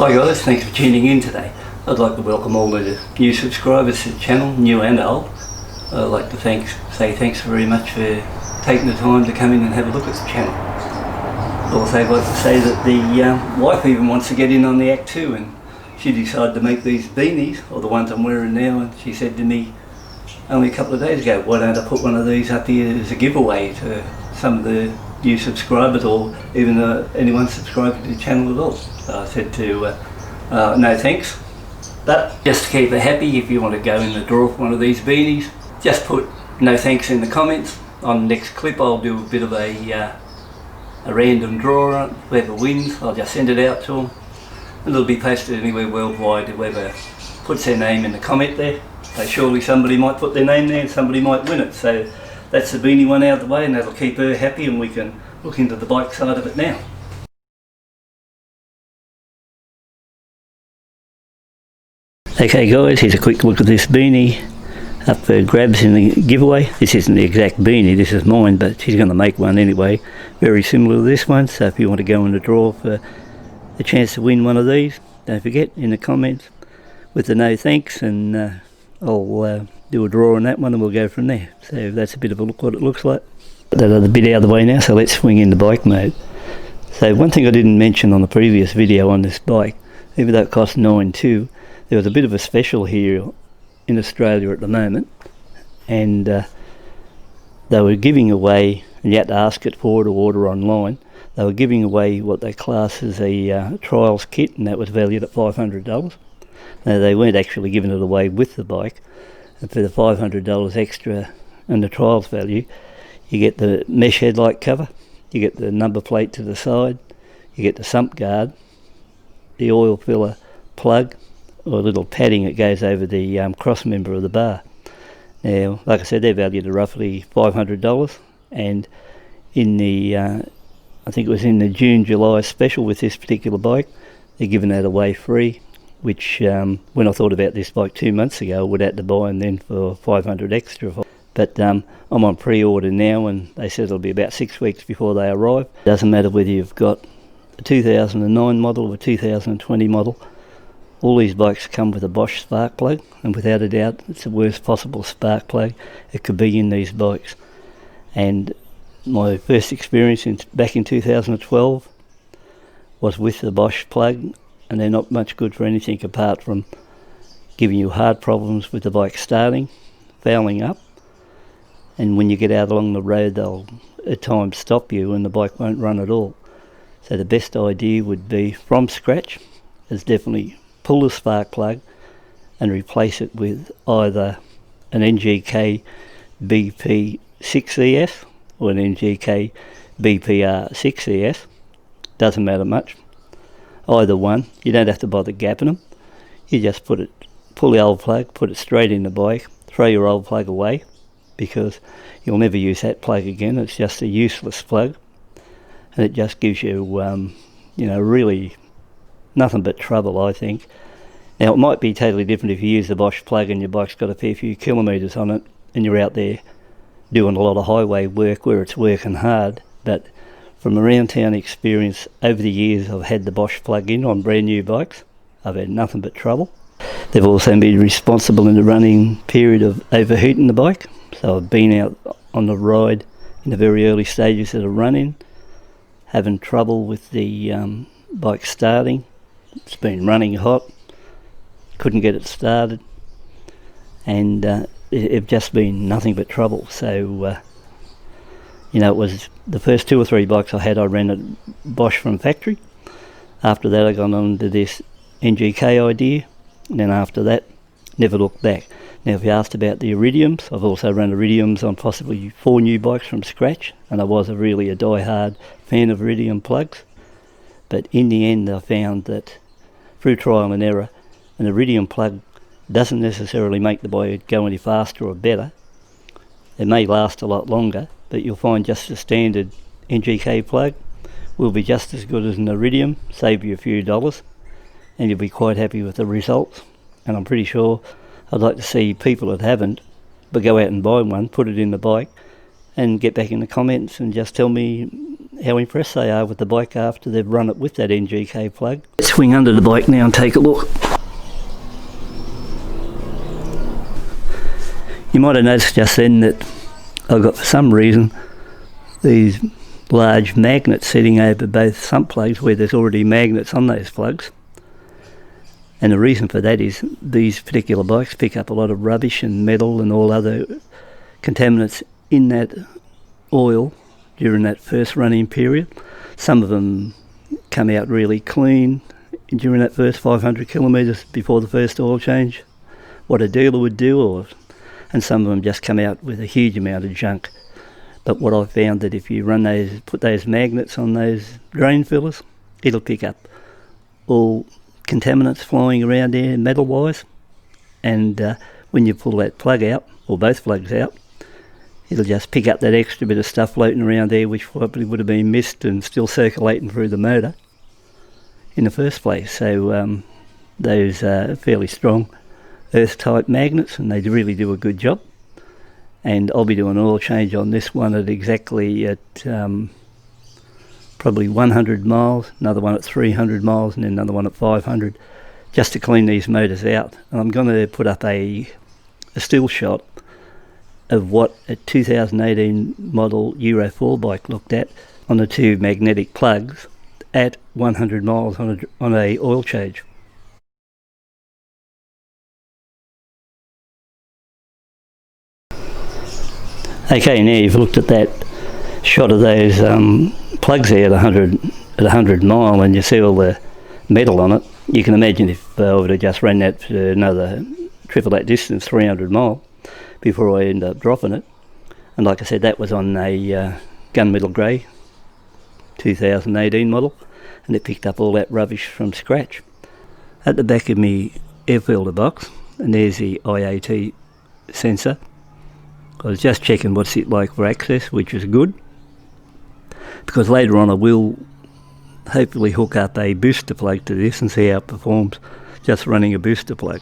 Hi guys, thanks for tuning in today. I'd like to welcome all the new subscribers to the channel, new and old. I'd like to say thanks very much for taking the time to come in and have a look at the channel. Also I'd like to say that the wife even wants to get in on the act too, and she decided to make these beanies, or the ones I'm wearing now, and she said to me only a couple of days ago, why don't I put one of these up here as a giveaway to some of the new subscribers, or even anyone subscribing to the channel at all. So I said to no thanks, but just to keep her happy, if you want to go in the draw for one of these beanies, just put no thanks in the comments. On the next clip I'll do a bit of a random draw on it. Whoever wins, I'll just send it out to them, and it'll be posted anywhere worldwide. Whoever puts their name in the comment there, so surely somebody might put their name there and somebody might win it. So that's the beanie one out of the way, and that'll keep her happy, and we can look into the bike side of it now. Okay guys, here's a quick look at this beanie up for grabs in the giveaway. This isn't the exact beanie, this is mine, but she's going to make one anyway, very similar to this one. So if you want to go in the draw for a chance to win one of these, don't forget in the comments with the no thanks, and I'll do a draw on that one and we'll go from there. So that's a bit of a look what it looks like. That other bit out of the way now, so let's swing into bike mode. So one thing I didn't mention on the previous video on this bike, even though it cost $9.2, there was a bit of a special here in Australia at the moment, and they were giving away, and you had to ask it for it or order online, they were giving away what they class as a trials kit, and that was valued at $500. Now they weren't actually giving it away with the bike, and for the $500 extra and the trials value, you get the mesh headlight cover, you get the number plate to the side, you get the sump guard, the oil filler plug, or a little padding that goes over the cross member of the bar. Now, like I said, they're valued at roughly $500, and in the, I think it was in the June-July special with this particular bike, they're giving that away free, which when I thought about this bike 2 months ago, I would have to buy them then for $500 extra. But I'm on pre-order now, and they said it'll be about 6 weeks before they arrive. Doesn't matter whether you've got a 2009 model or a 2020 model, all these bikes come with a Bosch spark plug, and without a doubt it's the worst possible spark plug it could be in these bikes. And my first experience back in 2012 was with the Bosch plug, and they're not much good for anything apart from giving you hard problems with the bike starting, fouling up, and when you get out along the road they'll at times stop you and the bike won't run at all. So the best idea would be, from scratch, is definitely pull the spark plug and replace it with either an NGK BPR6ES or an NGK BPR6ES. Doesn't matter much, either one. You don't have to bother gapping them. You just pull the old plug, put it straight in the bike, throw your old plug away, because you'll never use that plug again. It's just a useless plug, and it just gives you really nothing but trouble, I think. Now it might be totally different if you use the Bosch plug and your bike's got a fair few kilometres on it and you're out there doing a lot of highway work where it's working hard, but from around town experience over the years I've had the Bosch plug in on brand new bikes, I've had nothing but trouble. They've also been responsible in the running period of overheating the bike, so I've been out on the ride in the very early stages of the run-in, having trouble with the bike starting. It's been running hot, couldn't get it started, and it's just been nothing but trouble. So it was the first 2 or 3 bikes I had, I ran at Bosch from factory. After that I got on to this NGK idea, and then after that never looked back. Now if you asked about the iridiums, I've also run iridiums on possibly 4 new bikes from scratch, and I was really a die-hard fan of iridium plugs. But in the end I found that through trial and error, an iridium plug doesn't necessarily make the bike go any faster or better. It may last a lot longer, but you'll find just a standard NGK plug will be just as good as an iridium, save you a few dollars, and you'll be quite happy with the results. And I'm pretty sure I'd like to see people that haven't, but go out and buy one, put it in the bike, and get back in the comments and just tell me how impressed they are with the bike after they've run it with that NGK plug. Let's swing under the bike now and take a look. You might have noticed just then that I've got, for some reason, these large magnets sitting over both sump plugs where there's already magnets on those plugs. And the reason for that is these particular bikes pick up a lot of rubbish and metal and all other contaminants in that oil during that first running period. Some of them come out really clean during that first 500 kilometres before the first oil change, what a dealer would do, and some of them just come out with a huge amount of junk. But what I've found that if you run those, put those magnets on those drain fillers, it'll pick up all contaminants flying around there metal wise, and when you pull that plug out, or both plugs out, it'll just pick up that extra bit of stuff floating around there which probably would have been missed and still circulating through the motor in the first place. So those are fairly strong earth type magnets, and they really do a good job. And I'll be doing an oil change on this one at exactly probably 100 miles, another one at 300 miles, and then another one at 500, just to clean these motors out. And I'm going to put up a still shot of what a 2018 model Euro 4 bike looked at on the two magnetic plugs at 100 miles on a oil change. Okay, now you've looked at that shot of those plugs there at 100 mile, and you see all the metal on it. You can imagine if I would have just ran that for another triple that distance, 300 mile, before I end up dropping it. And like I said, that was on a gunmetal grey 2018 model, and it picked up all that rubbish from scratch. At the back of me air filter box, and there's the IAT sensor. I was just checking what's it like for access, which is good, because later on I will hopefully hook up a booster plug to this and see how it performs just running a booster plug.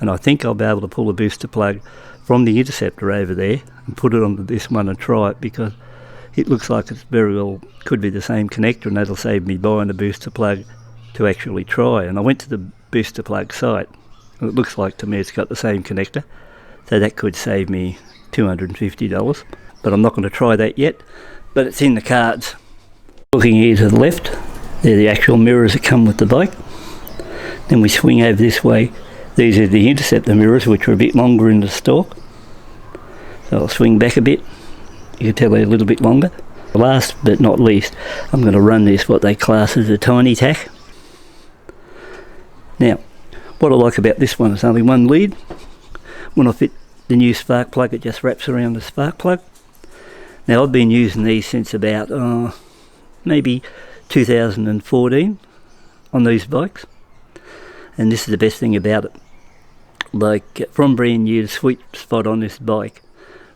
And I think I'll be able to pull a booster plug from the Interceptor over there and put it onto this one and try it, because it looks like it's very well could be the same connector, and that'll save me buying a booster plug to actually try. And I went to the booster plug site, and it looks like to me it's got the same connector, so that could save me $250, but I'm not going to try that yet, but it's in the cards. Looking here to the left, they're the actual mirrors that come with the bike. Then we swing over this way, these are the Interceptor mirrors, which are a bit longer in the stalk, so I'll swing back a bit, you can tell they're a little bit longer. Last but not least, I'm going to run this what they class as a tiny tack. Now what I like about this one is only one lead. When I fit the new spark plug, it just wraps around the spark plug. Now I've been using these since about maybe 2014 on these bikes, and this is the best thing about it. Like from brand new, the sweet spot on this bike,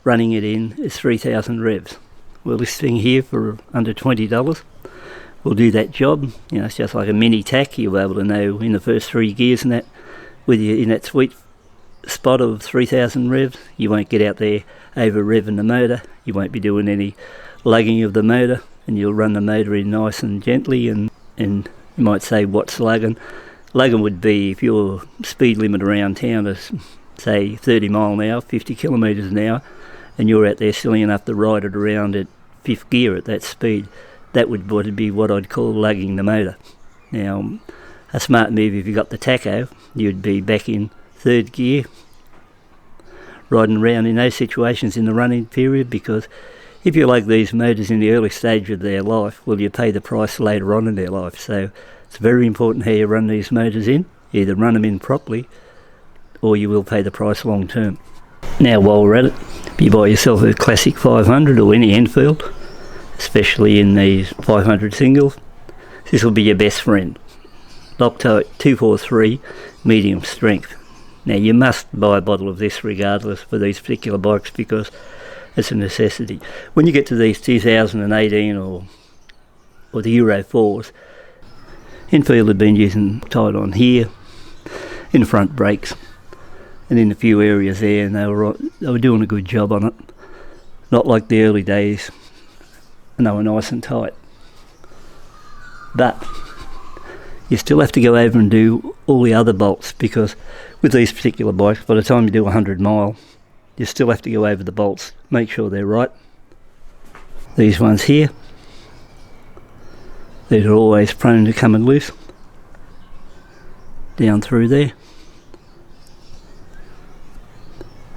running it in, is 3,000 revs. Well, this thing here for under $20 will do that job. You know, it's just like a mini tack. You'll be able to know in the first 3 gears and that, whether you're in that sweet spot of 3,000 revs, you won't get out there over revving the motor, you won't be doing any lugging of the motor, and you'll run the motor in nice and gently. And you might say, what's lugging? Lugging would be if your speed limit around town is say 30 mile an hour, 50 kilometres an hour, and you're out there silly enough to ride it around at 5th gear at that speed. That would be what I'd call lugging the motor. Now a smart move, if you got the tacho, you'd be back in 3rd gear, riding around in those situations in the running period, because if you lug these motors in the early stage of their life, well, you pay the price later on in their life. So it's very important how you run these motors in. Either run them in properly, or you will pay the price long term. Now while we're at it, if you buy yourself a classic 500 or any Enfield, especially in these 500 singles, this will be your best friend. Loctite 243 medium strength. Now you must buy a bottle of this regardless for these particular bikes, because it's a necessity. When you get to these 2018 or the Euro 4s, Enfield have been using tied on here, in the front brakes, and in a few areas there, and they were doing a good job on it. Not like the early days, and they were nice and tight. but you still have to go over and do all the other bolts, because with these particular bikes, by the time you do 100 mile, you still have to go over the bolts, make sure they're right. These ones here, these are always prone to coming loose, down through there.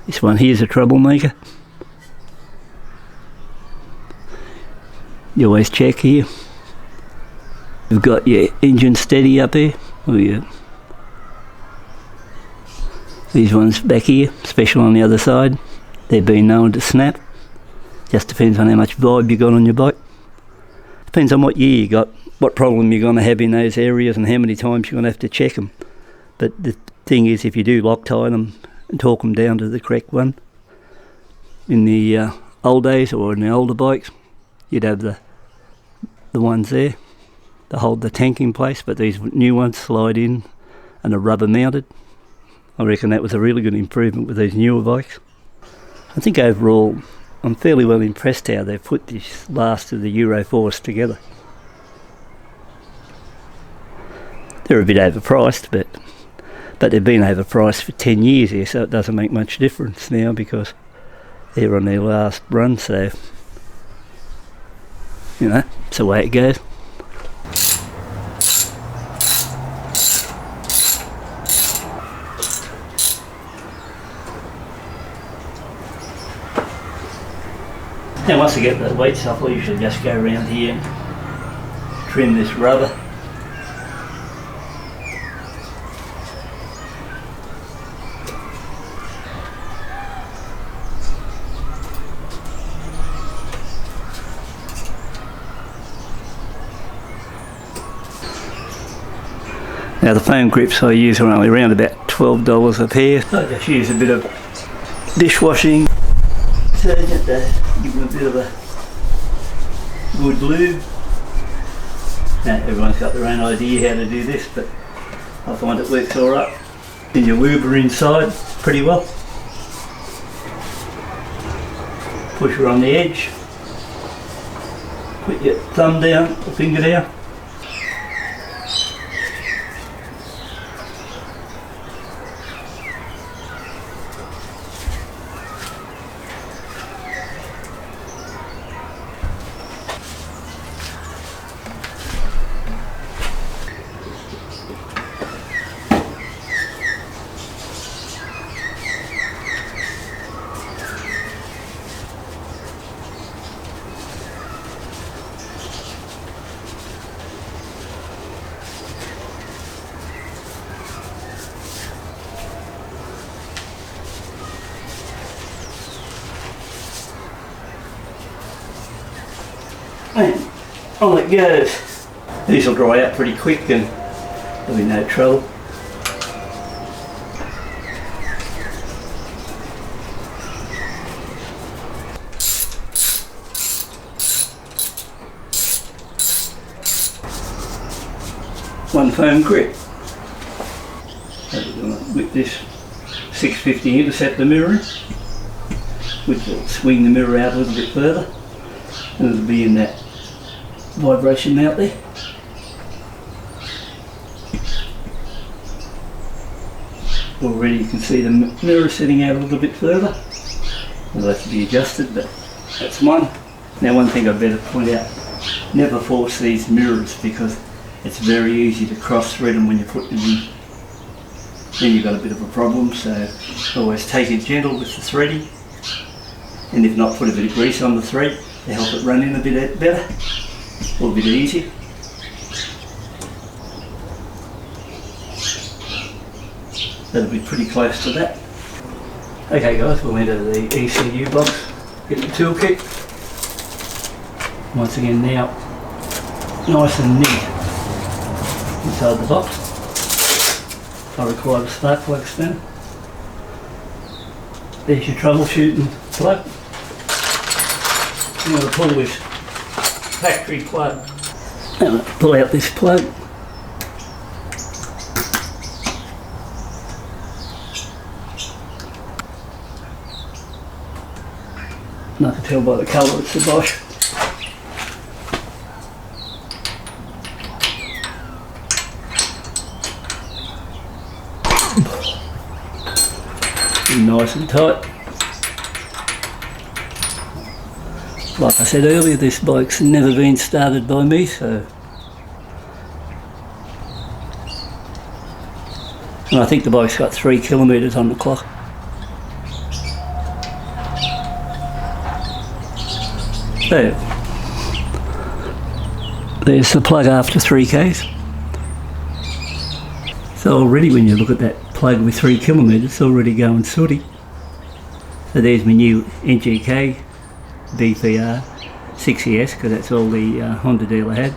This one here's a troublemaker. You always check here. You've got your engine steady up here, or these ones back here, special on the other side, they've been known to snap. Just depends on how much vibe you got on your bike. Depends on what year you got, what problem you're going to have in those areas, and how many times you're going to have to check them. But the thing is, if you do Loctite them and torque them down to the correct one, in the old days or in the older bikes, you'd have the ones there to hold the tank in place, but these new ones slide in and are rubber mounted. I reckon that was a really good improvement with these newer bikes. I think overall I'm fairly well impressed how they've put this last of the Euro 4s together. They're a bit overpriced, but they've been overpriced for 10 years here, so it doesn't make much difference now because they're on their last run, so you know, it's the way it goes. Now once I get the weights off, I usually just go around here and trim this rubber. Now the foam grips I use are only around about $12 a pair. I just use a bit of dishwashing detergent to give them a bit of a good lube. Now everyone's got their own idea how to do this, but I find it works alright. Then your luber inside pretty well. Push her on the edge. Put your thumb down, or finger down. And on it goes. These will dry out pretty quick and there'll be no trouble. One foam grip. With this 650 Interceptor mirror, which will swing the mirror out a little bit further, and it'll be in that vibration out there. Already you can see the mirror sitting out a little bit further. It'll have to be adjusted, but that's one. Now one thing I better point out, never force these mirrors because it's very easy to cross thread them when you put them in. Then you've got a bit of a problem, so always take it gentle with the threading, and if not, put a bit of grease on the thread to help it run in a bit better, or a bit easier. That'll be pretty close to that. Okay guys, we'll enter the ECU box, get the toolkit. Once again now, nice and neat inside the box. I require the spark plug spinner. There's your troubleshooting plug. I'm going to pull this factory plug. I'm going to pull out this plug. And I can tell by the colour it's a Bosch. and nice and tight. Like I said earlier, this bike's never been started by me, so... And I think the bike's got 3 kilometres on the clock. So, there's the plug after 3Ks. So already when you look at that plug with 3 kilometres, it's already going sooty. So there's my new NGK BPR6ES, because that's all the Honda dealer had.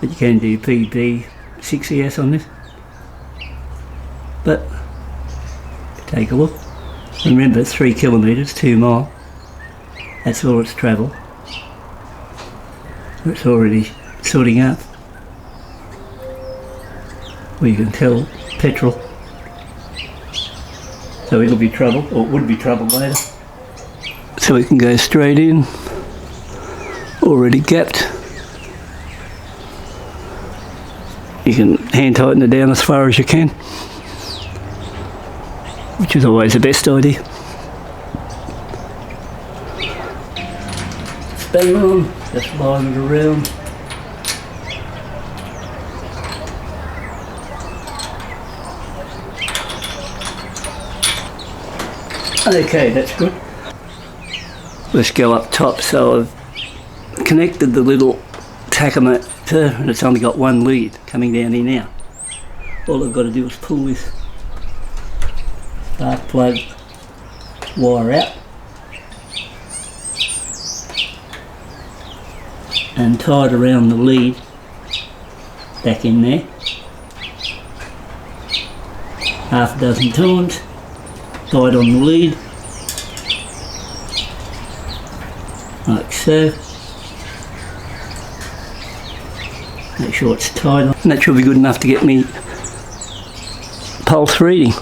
But you can do BPR6ES on this. But take a look. Remember, it's 3 kilometres, 2 mile. That's all it's travelled. It's already sorting up. Well, you can tell petrol. So it'll be trouble, or it would be trouble later. So we can go straight in. Already gapped. You can hand tighten it down as far as you can, which is always the best idea. Spin on, just line it around. Okay, that's good. Let's go up top. So I've connected the little tachometer and it's only got one lead coming down here now. All I've got to do is pull this spark plug wire out and tie it around the lead back in there. Half a dozen times. Tied on the lead, like so. Make sure it's tied on. And that should be good enough to get me pulse reading.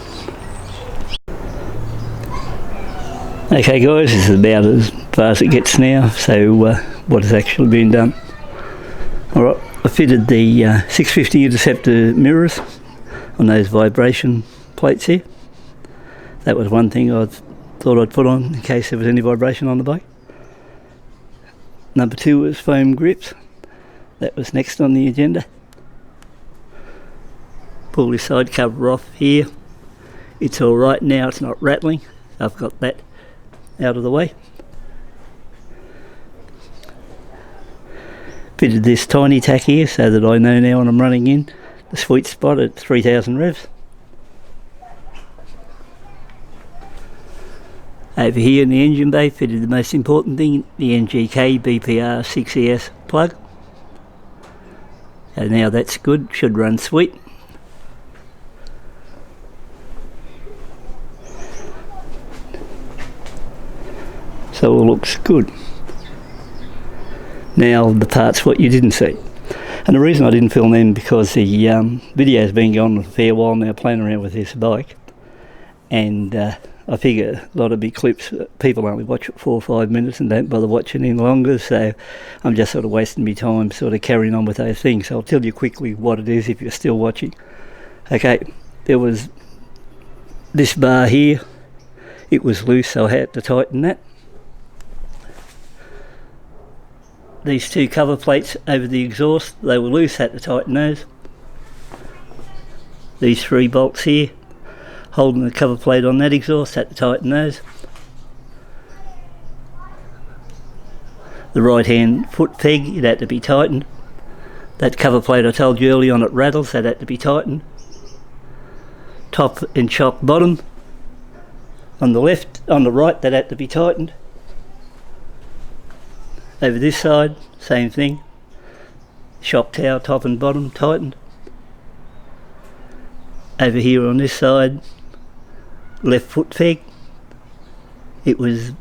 Okay guys, this is about as far as it gets now, so what has actually been done. Alright, I fitted the 650 Interceptor mirrors on those vibration plates here. That was one thing I thought I'd put on in case there was any vibration on the bike. Number 2 was foam grips. That was next on the agenda. Pull this side cover off here. It's alright now, it's not rattling. I've got that out of the way. Fitted this tiny tack here so that I know now when I'm running in the sweet spot at 3000 revs. Over here in the engine bay, fitted the most important thing, the NGK BPR6ES plug. So now that's good, should run sweet. So it looks good. Now the parts what you didn't see. And the reason I didn't film them because the video's been going on a fair while now playing around with this bike. And I figure a lot of big clips, people only watch it 4 or 5 minutes and don't bother watching any longer, so I'm just sort of wasting my time sort of carrying on with those things. So I'll tell you quickly what it is if you're still watching. Okay, there was this bar here, it was loose so I had to tighten that. These 2 cover plates over the exhaust, they were loose, had to tighten those. These 3 bolts here, holding the cover plate on that exhaust, had to tighten those. The right hand foot peg, it had to be tightened. That cover plate I told you earlier on, it rattles, that had to be tightened. Top and shock bottom on the left, on the right, that had to be tightened. Over this side, same thing. Shock tower, top and bottom, tightened. Over here on this side, left foot peg, it was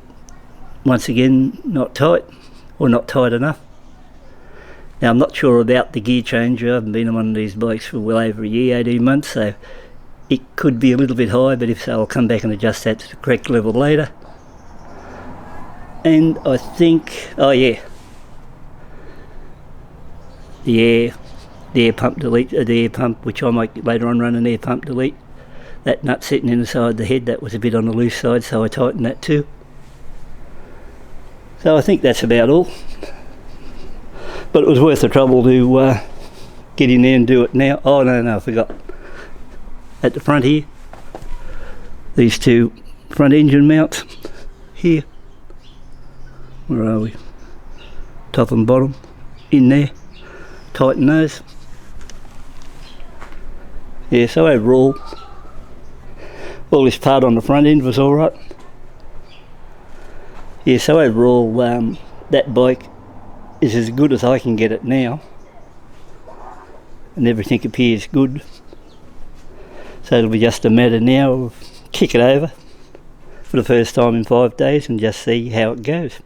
once again not tight, or not tight enough. Now I'm not sure about the gear changer, I haven't been on one of these bikes for well over a year, 18 months, so it could be a little bit high, but if so I'll come back and adjust that to the correct level later. And I think, oh yeah, the air pump delete, the air pump, which I might later on run an air pump delete. that nut sitting inside the head, that was a bit on the loose side, so I tightened that too. So I think that's about all. But it was worth the trouble to get in there and do it now. Oh no, I forgot. At the front here, these two front engine mounts here. Where are we? Top and bottom. In there. Tighten those. Yeah, so overall, all this part on the front end was alright. Yeah, so overall, that bike is as good as I can get it now. And everything appears good. So it'll be just a matter now of kick it over for the first time in 5 days and just see how it goes.